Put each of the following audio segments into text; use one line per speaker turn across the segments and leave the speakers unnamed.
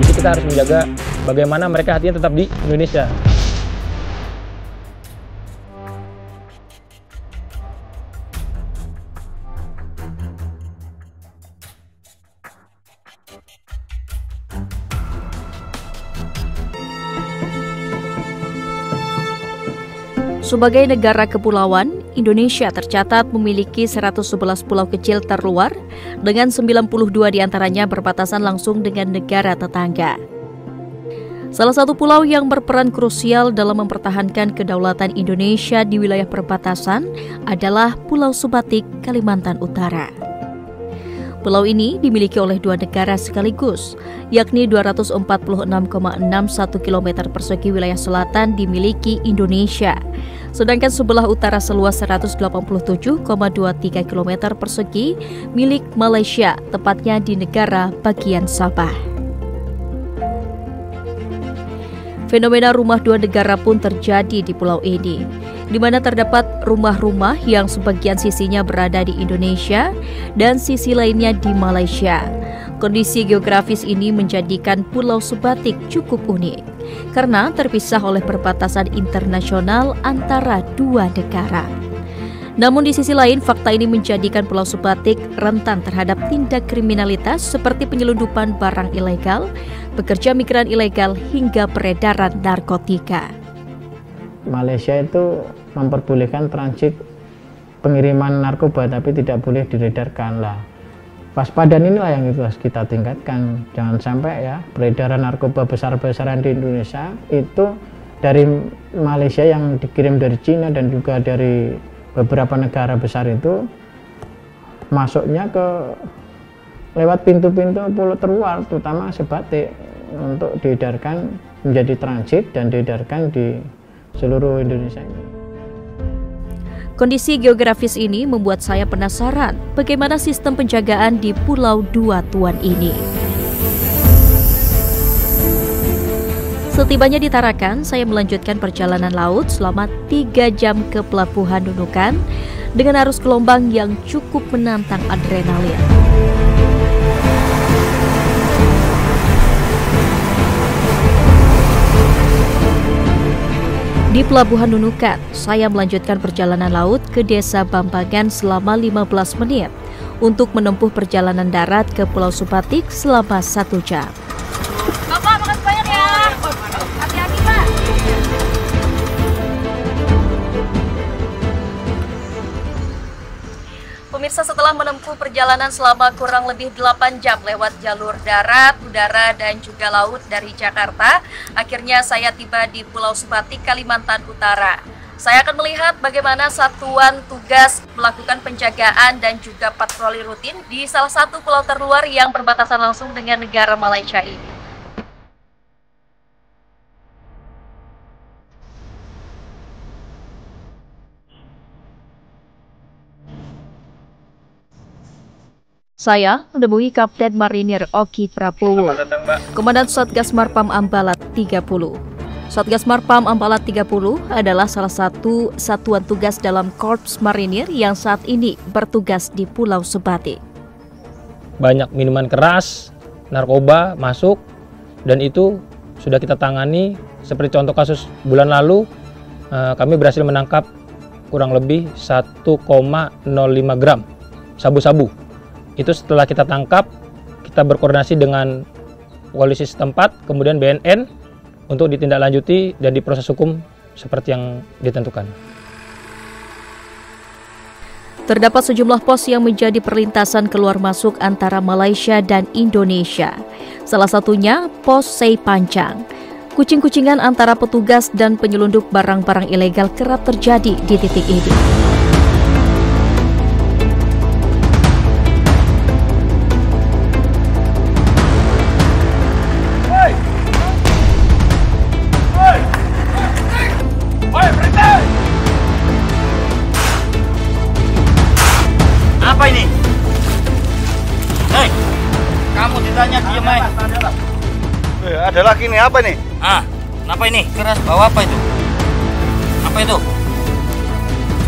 Jadi kita harus menjaga bagaimana mereka hatinya tetap di Indonesia.
Sebagai negara kepulauan, Indonesia tercatat memiliki 111 pulau kecil terluar dengan 92 diantaranya berbatasan langsung dengan negara tetangga. Salah satu pulau yang berperan krusial dalam mempertahankan kedaulatan Indonesia di wilayah perbatasan adalah Pulau Sebatik, Kalimantan Utara. Pulau ini dimiliki oleh dua negara sekaligus, yakni 246,61 km persegi wilayah selatan dimiliki Indonesia, sedangkan sebelah utara seluas 187,23 km persegi milik Malaysia, tepatnya di negara bagian Sabah. Fenomena rumah dua negara pun terjadi di pulau ini, di mana terdapat rumah-rumah yang sebagian sisinya berada di Indonesia dan sisi lainnya di Malaysia. Kondisi geografis ini menjadikan Pulau Sebatik cukup unik, karena terpisah oleh perbatasan internasional antara dua negara. Namun di sisi lain, fakta ini menjadikan Pulau Sebatik rentan terhadap tindak kriminalitas seperti penyelundupan barang ilegal, pekerja migran ilegal, hingga peredaran narkotika.
Malaysia itu memperbolehkan transit pengiriman narkoba, tapi tidak boleh diredarkan lah. Waspadaan inilah yang harus kita tingkatkan. Jangan sampai ya peredaran narkoba besar-besaran di Indonesia itu dari Malaysia yang dikirim dari Cina dan juga dari beberapa negara besar itu masuknya ke lewat pintu-pintu pulau terluar, terutama Sebatik, untuk diedarkan menjadi transit dan diedarkan di seluruh Indonesia ini.
Kondisi geografis ini membuat saya penasaran bagaimana sistem penjagaan di Pulau Dua Tuan ini. Setibanya di Tarakan, saya melanjutkan perjalanan laut selama 3 jam ke Pelabuhan Nunukan dengan arus gelombang yang cukup menantang adrenalin. Di Pelabuhan Nunukan, saya melanjutkan perjalanan laut ke Desa Bambangan selama 15 menit untuk menempuh perjalanan darat ke Pulau Sebatik selama 1 jam.
Bapak, makasih banyak ya. Hati-hati, Pak.
Pemirsa, setelah menempuh perjalanan selama kurang lebih 8 jam lewat jalur darat, udara, dan juga laut dari Jakarta, akhirnya saya tiba di Pulau Sebatik, Kalimantan Utara. Saya akan melihat bagaimana satuan tugas melakukan penjagaan dan juga patroli rutin di salah satu pulau terluar yang berbatasan langsung dengan negara Malaysia ini. Saya menemui Kapten Marinir Oki Prabowo, Komandan Satgas Marpam Ambalat 30. Satgas Marpam Ambalat 30 adalah salah satu satuan tugas dalam Korps Marinir yang saat ini bertugas di Pulau Sebatik.
Banyak minuman keras, narkoba masuk, dan itu sudah kita tangani. Seperti contoh kasus bulan lalu, kami berhasil menangkap kurang lebih 1,05 gram sabu-sabu. Itu setelah kita tangkap, kita berkoordinasi dengan polisi setempat, kemudian BNN untuk ditindaklanjuti dan diproses hukum seperti yang ditentukan.
Terdapat sejumlah pos yang menjadi perlintasan keluar masuk antara Malaysia dan Indonesia. Salah satunya pos Sei Pancang. Kucing-kucingan antara petugas dan penyelundup barang-barang ilegal kerap terjadi di titik ini.
Apa ini? Hei, kamu ditanya diem aja.
Ada lagi nih, apa nih?
Kenapa ini? Keras bawa apa itu? Apa itu?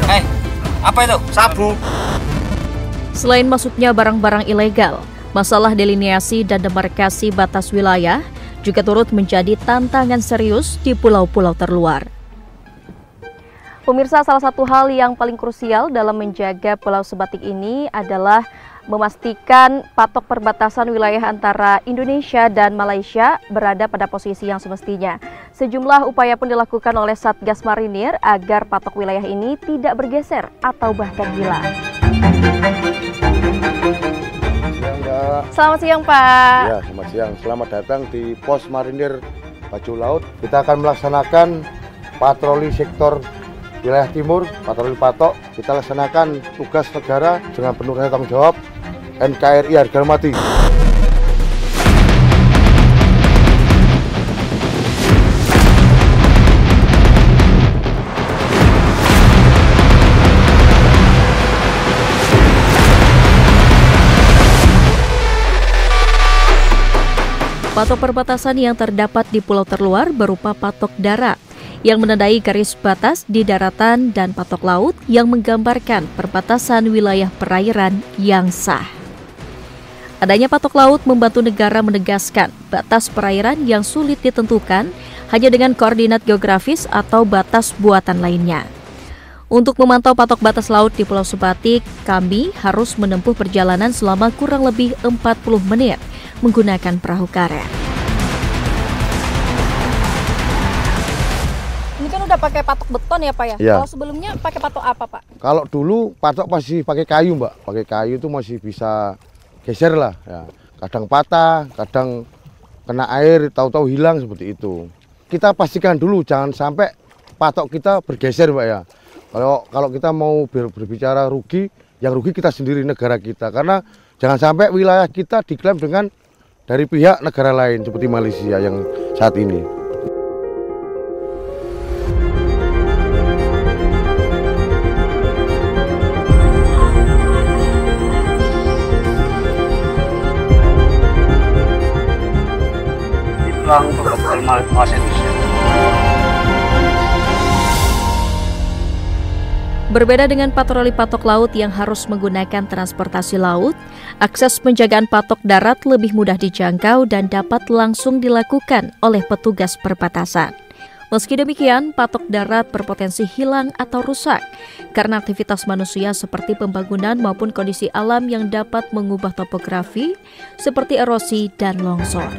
Hei, apa itu?
Sabu.
Selain masuknya barang-barang ilegal, masalah delineasi dan demarkasi batas wilayah juga turut menjadi tantangan serius di pulau-pulau terluar. Pemirsa, salah satu hal yang paling krusial dalam menjaga Pulau Sebatik ini adalah memastikan patok perbatasan wilayah antara Indonesia dan Malaysia berada pada posisi yang semestinya. Sejumlah upaya pun dilakukan oleh Satgas Marinir agar patok wilayah ini tidak bergeser atau bahkan hilang. Selamat siang, Pak.
Ya, selamat siang. Selamat datang di Pos Marinir Bajau Laut. Kita akan melaksanakan patroli sektor wilayah timur, patroli patok. Kita laksanakan tugas negara dengan penuh rasa tanggung jawab. NKRI harga mati.
Patok perbatasan yang terdapat di pulau terluar berupa patok darat yang menandai garis batas di daratan dan patok laut yang menggambarkan perbatasan wilayah perairan yang sah. Adanya patok laut membantu negara menegaskan batas perairan yang sulit ditentukan hanya dengan koordinat geografis atau batas buatan lainnya. Untuk memantau patok batas laut di Pulau Sebatik, kami harus menempuh perjalanan selama kurang lebih 40 menit menggunakan perahu karet.
Ini kan udah pakai patok beton ya, Pak ya?
Ya.
Kalau sebelumnya pakai patok apa, Pak?
Kalau dulu patok masih pakai kayu, Mbak. Pakai kayu itu masih bisa geser lah. Ya. Kadang patah, kadang kena air, tahu-tahu hilang seperti itu. Kita pastikan dulu jangan sampai patok kita bergeser, Mbak ya. Kalau kita mau berbicara rugi, yang rugi kita sendiri, negara kita. Karena jangan sampai wilayah kita diklaim dengan dari pihak negara lain seperti Malaysia yang saat ini.
Berbeda dengan patroli patok laut yang harus menggunakan transportasi laut, akses penjagaan patok darat lebih mudah dijangkau dan dapat langsung dilakukan oleh petugas perbatasan. Meski demikian, patok darat berpotensi hilang atau rusak karena aktivitas manusia seperti pembangunan maupun kondisi alam yang dapat mengubah topografi seperti erosi dan longsor.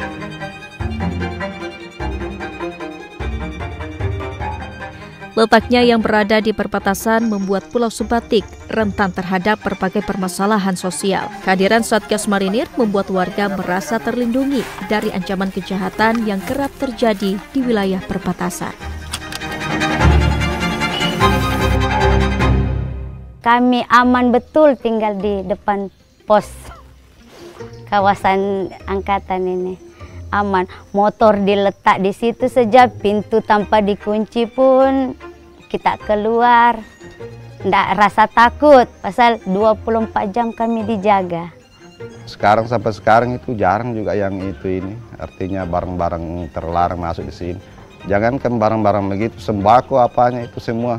Letaknya yang berada di perbatasan membuat Pulau Sebatik rentan terhadap berbagai permasalahan sosial. Kehadiran Satgas Marinir membuat warga merasa terlindungi dari ancaman kejahatan yang kerap terjadi di wilayah perbatasan.
Kami aman betul tinggal di depan pos kawasan angkatan ini. Aman, motor diletak di situ saja, pintu tanpa dikunci pun kita keluar. Nggak rasa takut, pasal 24 jam kami dijaga.
Sekarang sampai sekarang itu jarang juga yang itu ini, artinya barang-barang terlarang masuk di sini. Jangankan barang-barang begitu, sembako apanya itu semua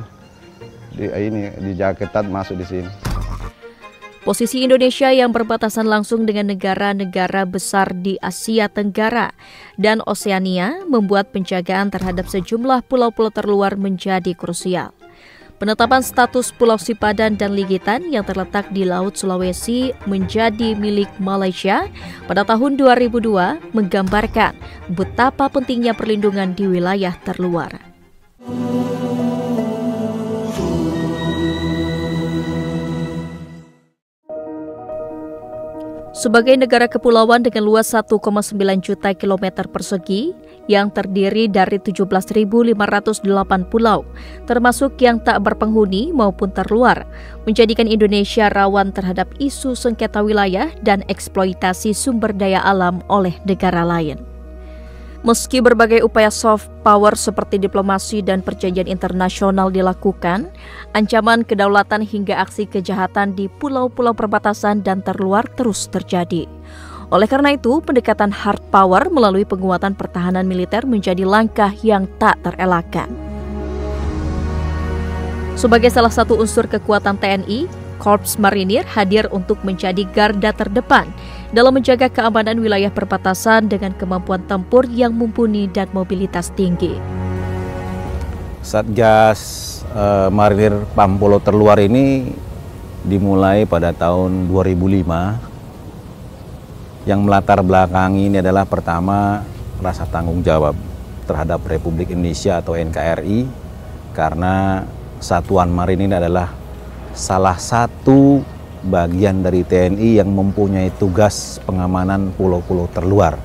dijaga ketat masuk di sini.
Posisi Indonesia yang berbatasan langsung dengan negara-negara besar di Asia Tenggara dan Oseania membuat penjagaan terhadap sejumlah pulau-pulau terluar menjadi krusial. Penetapan status Pulau Sipadan dan Ligitan yang terletak di Laut Sulawesi menjadi milik Malaysia pada tahun 2002 menggambarkan betapa pentingnya perlindungan di wilayah terluar. Sebagai negara kepulauan dengan luas 1,9 juta kilometer persegi yang terdiri dari 17.508 pulau, termasuk yang tak berpenghuni maupun terluar, menjadikan Indonesia rawan terhadap isu sengketa wilayah dan eksploitasi sumber daya alam oleh negara lain. Meski berbagai upaya soft power seperti diplomasi dan perjanjian internasional dilakukan, ancaman kedaulatan hingga aksi kejahatan di pulau-pulau perbatasan dan terluar terus terjadi. Oleh karena itu, pendekatan hard power melalui penguatan pertahanan militer menjadi langkah yang tak terelakkan. Sebagai salah satu unsur kekuatan TNI, Korps Marinir hadir untuk menjadi garda terdepan dalam menjaga keamanan wilayah perbatasan dengan kemampuan tempur yang mumpuni dan mobilitas tinggi.
Satgas Marinir Pulau Terluar ini dimulai pada tahun 2005. Yang melatar belakangi ini adalah pertama rasa tanggung jawab terhadap Republik Indonesia atau NKRI, karena Satuan Marin ini adalah salah satu bagian dari TNI yang mempunyai tugas pengamanan pulau-pulau terluar.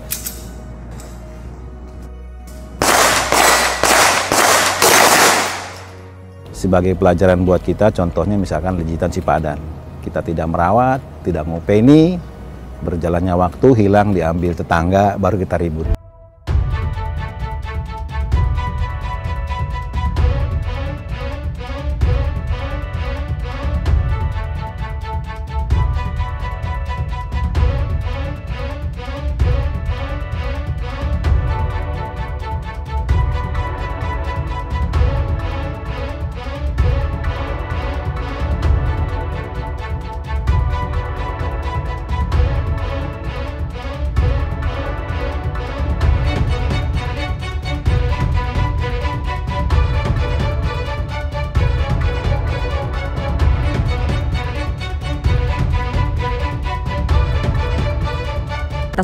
Sebagai pelajaran buat kita, contohnya misalkan Lejitan Sipadan. Kita tidak merawat, tidak ngopeni, berjalannya waktu hilang, diambil tetangga, baru kita ribut.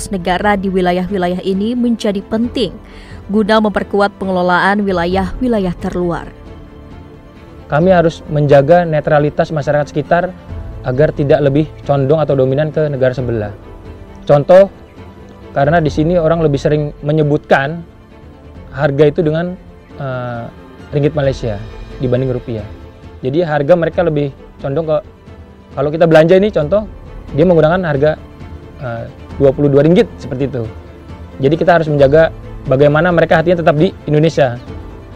Negara di wilayah-wilayah ini menjadi penting guna memperkuat pengelolaan wilayah-wilayah terluar.
Kami harus menjaga netralitas masyarakat sekitar agar tidak lebih condong atau dominan ke negara sebelah. Contoh, karena di sini orang lebih sering menyebutkan harga itu dengan ringgit Malaysia dibanding rupiah. Jadi harga mereka lebih condong ke, kalau kita belanja ini contoh, dia menggunakan harga 22 ringgit seperti itu. Jadi kita harus menjaga bagaimana mereka hatinya tetap di Indonesia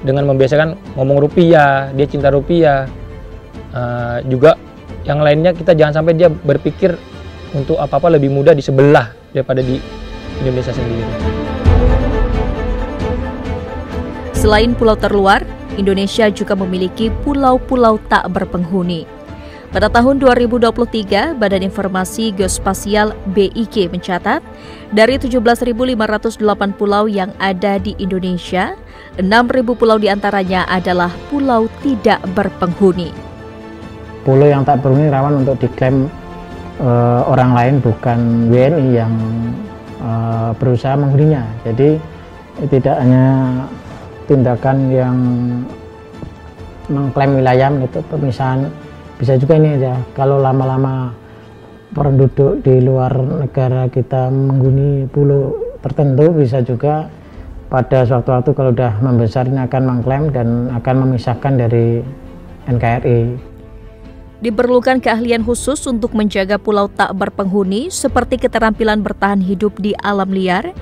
dengan membiasakan ngomong rupiah, dia cinta rupiah. Juga yang lainnya kita jangan sampai dia berpikir untuk apa-apa lebih mudah di sebelah daripada di Indonesia sendiri.
Selain pulau terluar, Indonesia juga memiliki pulau-pulau tak berpenghuni. Pada tahun 2023, Badan Informasi Geospasial BIG mencatat, dari 17.508 pulau yang ada di Indonesia, 6.000 pulau diantaranya adalah pulau tidak berpenghuni.
Pulau yang tak berpenghuni rawan untuk diklaim orang lain, bukan WNI yang berusaha menghuninya. Jadi tidak hanya tindakan yang mengklaim wilayah itu pemisahan. Bisa juga ini ya, kalau lama-lama penduduk di luar negara kita menghuni pulau tertentu, bisa juga pada suatu waktu kalau sudah membesar ini akan mengklaim dan akan memisahkan dari NKRI.
Diperlukan keahlian khusus untuk menjaga pulau tak berpenghuni seperti keterampilan bertahan hidup di alam liar,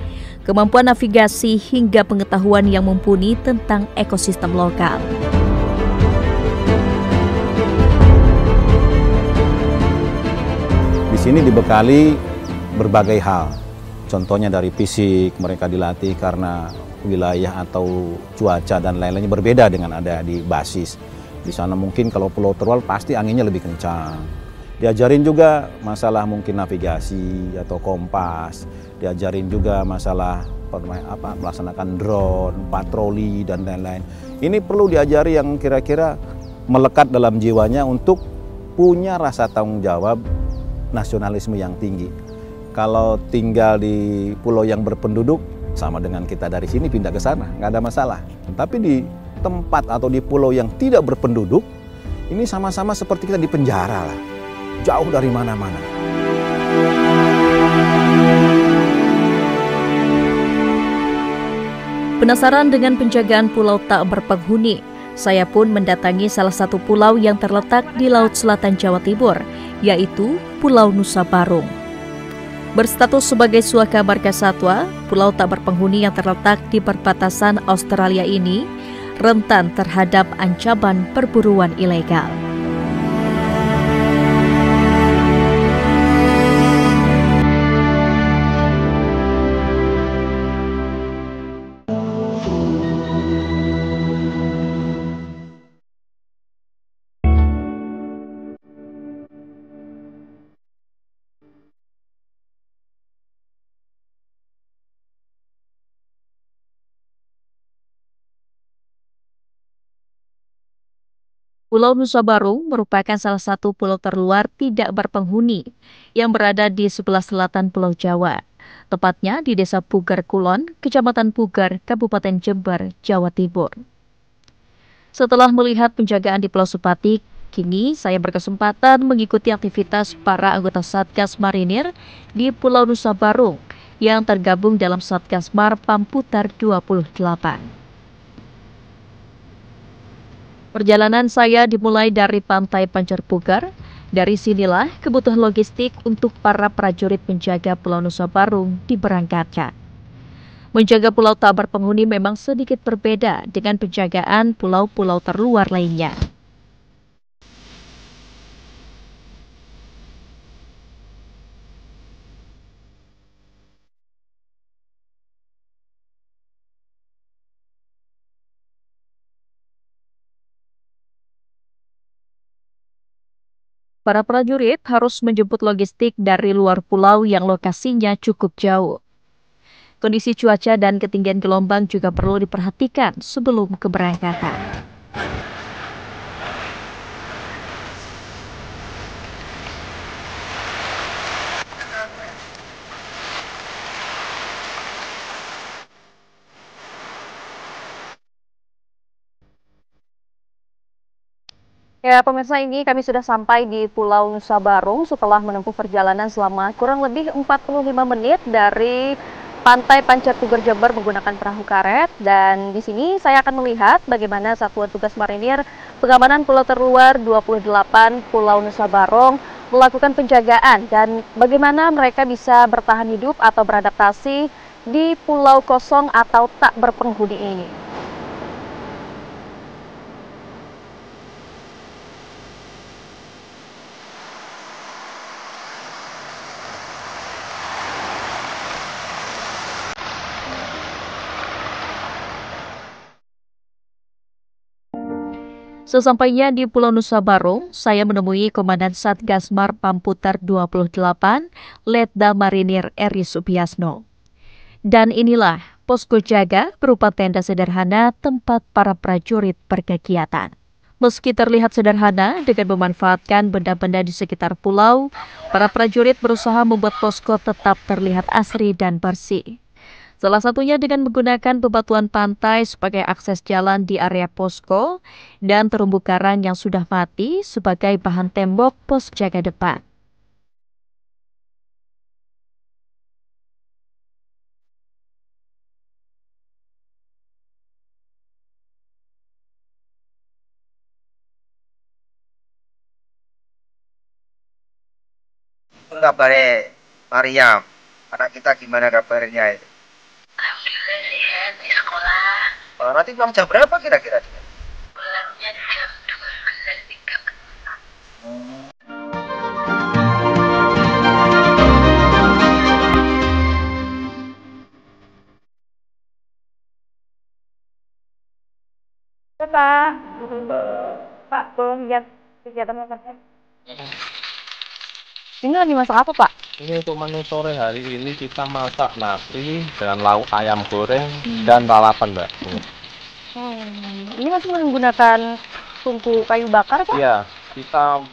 kemampuan navigasi hingga pengetahuan yang mumpuni tentang ekosistem lokal.
Di sini dibekali berbagai hal, contohnya dari fisik, mereka dilatih karena wilayah atau cuaca dan lain-lainnya berbeda dengan ada di basis. Di sana mungkin kalau pulau terluar pasti anginnya lebih kencang. Diajarin juga masalah mungkin navigasi atau kompas, diajarin juga masalah melaksanakan drone, patroli dan lain-lain. Ini perlu diajari yang kira-kira melekat dalam jiwanya untuk punya rasa tanggung jawab, nasionalisme yang tinggi. Kalau tinggal di pulau yang berpenduduk, sama dengan kita dari sini pindah ke sana, nggak ada masalah. Tapi di tempat atau di pulau yang tidak berpenduduk, ini sama-sama seperti kita di penjara lah, jauh dari mana-mana.
Penasaran dengan penjagaan pulau tak berpenghuni, saya pun mendatangi salah satu pulau yang terletak di Laut Selatan Jawa Timur, yaitu Pulau Nusa Barung. Berstatus sebagai suaka marga satwa, pulau tak berpenghuni yang terletak di perbatasan Australia ini rentan terhadap ancaman perburuan ilegal. Pulau Nusa Baru merupakan salah satu pulau terluar tidak berpenghuni yang berada di sebelah selatan Pulau Jawa, tepatnya di Desa Pugar Kulon, Kecamatan Pugar, Kabupaten Jember, Jawa Timur. Setelah melihat penjagaan di Pulau Sepatik, kini saya berkesempatan mengikuti aktivitas para anggota Satgas Marinir di Pulau Nusa Baru yang tergabung dalam Satgas Mar Pamputar 28. Perjalanan saya dimulai dari Pantai Pancar Pugar. Dari sinilah kebutuhan logistik untuk para prajurit penjaga Pulau Nusa Baru diberangkatkan. Menjaga pulau tak berpenghuni memang sedikit berbeda dengan penjagaan pulau-pulau terluar lainnya. Para prajurit harus menjemput logistik dari luar pulau yang lokasinya cukup jauh. Kondisi cuaca dan ketinggian gelombang juga perlu diperhatikan sebelum keberangkatan. Ya, pemirsa, ini kami sudah sampai di Pulau Nusa Baru setelah menempuh perjalanan selama kurang lebih 45 menit dari Pantai Pancar Pugar Jember menggunakan perahu karet. Dan di sini saya akan melihat bagaimana Satuan Tugas Marinir Pengamanan Pulau Terluar 28 Pulau Nusa Baru melakukan penjagaan dan bagaimana mereka bisa bertahan hidup atau beradaptasi di pulau kosong atau tak berpenghuni ini. Sesampainya di Pulau Nusa Baru, saya menemui Komandan Satgas Mar Pamputar 28, Letda Marinir Eri Supiasno. Dan inilah posko jaga berupa tenda sederhana tempat para prajurit berkegiatan. Meski terlihat sederhana dengan memanfaatkan benda-benda di sekitar pulau, para prajurit berusaha membuat posko tetap terlihat asri dan bersih. Salah satunya dengan menggunakan bebatuan pantai sebagai akses jalan di area posko dan terumbu karang yang sudah mati sebagai bahan tembok pos jaga depan.
Kabarnya Maria, anak kita gimana kabarnya itu?
Alhamdulillah sehat di sekolah.
Nanti pulang jam berapa kira-kira?
Pulangnya jam 12.30.
Pak, tolong lihat kegiatan makan. Ini lagi masak apa, Pak?
Ini untuk menu sore hari ini kita masak nasi dengan lauk ayam goreng dan lalapan, Mbak.
Ini masih menggunakan tungku kayu bakar, Pak?
Iya, kita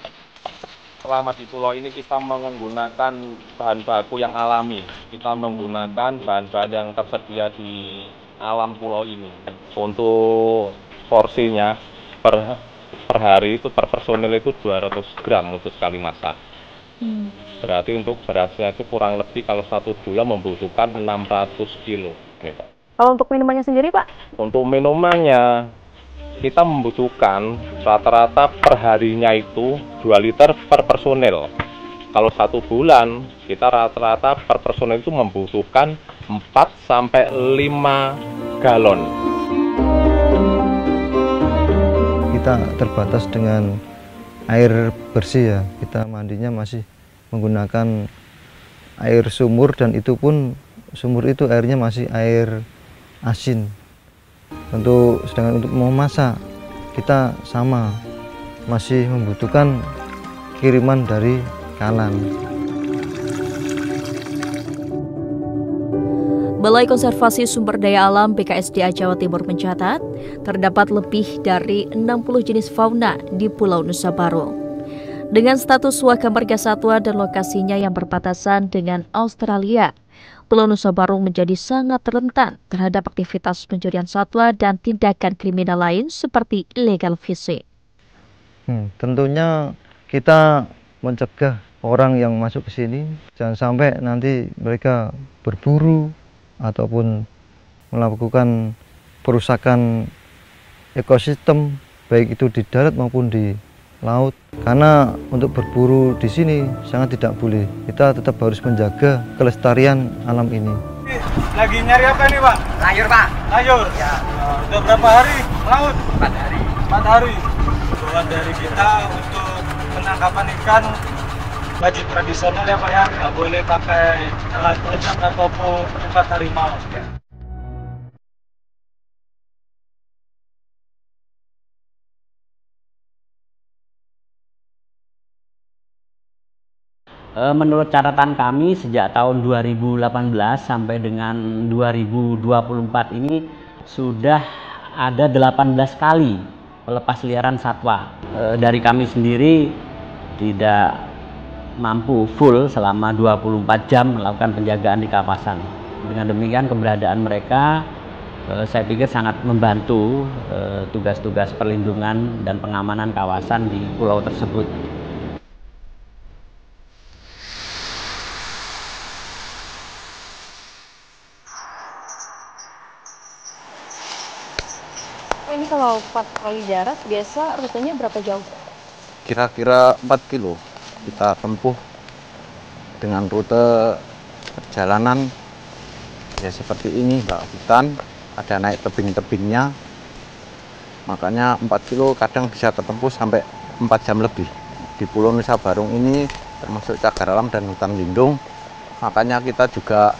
selama di pulau ini kita menggunakan bahan baku yang alami. Kita menggunakan bahan-bahan yang tersedia di alam pulau ini. Untuk porsinya per hari itu per personil itu 200 gram untuk sekali masak. Berarti untuk berasnya itu kurang lebih kalau satu bulan membutuhkan 600 kilo.
Kalau untuk minumannya sendiri, Pak?
Untuk minumannya kita membutuhkan rata-rata per harinya itu 2 liter per personel. Kalau satu bulan kita rata-rata per personel itu membutuhkan 4-5 galon.
Kita terbatas dengan air bersih ya, kita mandinya masih menggunakan air sumur dan itu pun sumur itu airnya masih air asin. Sedangkan untuk memasak kita sama masih membutuhkan kiriman dari Kalan.
Balai Konservasi Sumber Daya Alam BKSDA Jawa Timur mencatat, terdapat lebih dari 60 jenis fauna di Pulau Nusa Barung. Dengan status Waka Marga Satwa dan lokasinya yang berbatasan dengan Australia, Pulau Nusa Barung menjadi sangat rentan terhadap aktivitas pencurian satwa dan tindakan kriminal lain seperti illegal fishing.
Tentunya kita mencegah orang yang masuk ke sini, jangan sampai nanti mereka berburu ataupun melakukan perusakan ekosistem, baik itu di darat maupun di laut. Karena untuk berburu di sini sangat tidak boleh. Kita tetap harus menjaga kelestarian alam ini.
Lagi nyari apa nih, Pak?
Layur, Pak.
Layur? Ya. Udah berapa hari laut?
4 hari.
4 hari. Tujuan dari kita untuk penangkapan ikan wajib tradisional ya, Pak ya. Nggak boleh pakai alat tajam ataupun tempat harimau. Ya.
Menurut catatan kami sejak tahun 2018 sampai dengan 2024 ini sudah ada 18 kali pelepas liaran satwa. Dari kami sendiri tidak mampu full selama 24 jam melakukan penjagaan di kawasan. Dengan demikian keberadaan mereka saya pikir sangat membantu tugas-tugas perlindungan dan pengamanan kawasan di pulau tersebut.
Ini kalau patroli darat biasa rutenya berapa jauh?
Kira-kira 4 kilo kita tempuh dengan rute perjalanan ya seperti ini, Mbak. Hutan, ada naik tebing-tebingnya, makanya 4 kilo kadang bisa tertempuh sampai 4 jam lebih. Di Pulau Nusa Barung ini termasuk cagar alam dan hutan lindung, makanya kita juga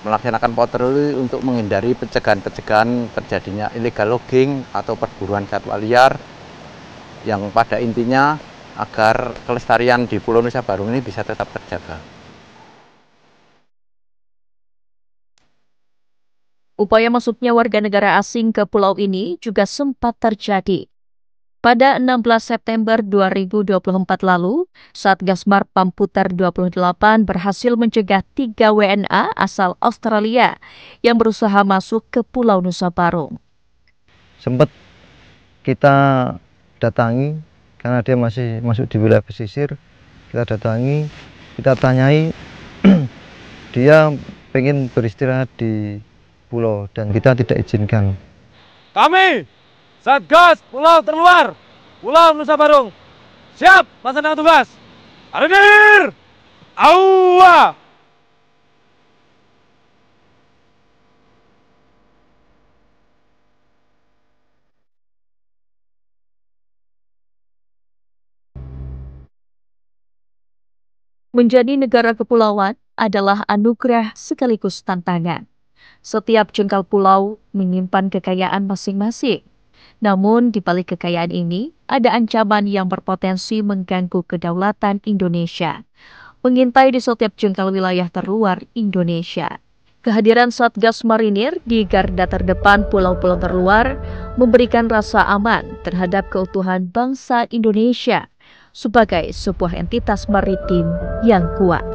melaksanakan patroli untuk menghindari pencegahan terjadinya illegal logging atau perburuan satwa liar, yang pada intinya agar kelestarian di Pulau Nusa Barung ini bisa tetap terjaga.
Upaya masuknya warga negara asing ke pulau ini juga sempat terjadi. Pada 16 September 2024 lalu, Satgas Marpam Putar 28 berhasil mencegah 3 WNA asal Australia yang berusaha masuk ke Pulau Nusa Barung.
Sempat kita datangi, karena dia masih masuk di wilayah pesisir, kita datangi, kita tanyai, dia pengen beristirahat di pulau dan kita tidak izinkan.
Kami Satgas Pulau Terluar, Pulau Nusa Barung, siap melaksanakan tugas. Hadir! Aua!
Menjadi negara kepulauan adalah anugerah sekaligus tantangan. Setiap jengkal pulau menyimpan kekayaan masing-masing. Namun di balik kekayaan ini, ada ancaman yang berpotensi mengganggu kedaulatan Indonesia, mengintai di setiap jengkal wilayah terluar Indonesia. Kehadiran Satgas Marinir di garda terdepan pulau-pulau terluar memberikan rasa aman terhadap keutuhan bangsa Indonesia sebagai sebuah entitas maritim yang kuat.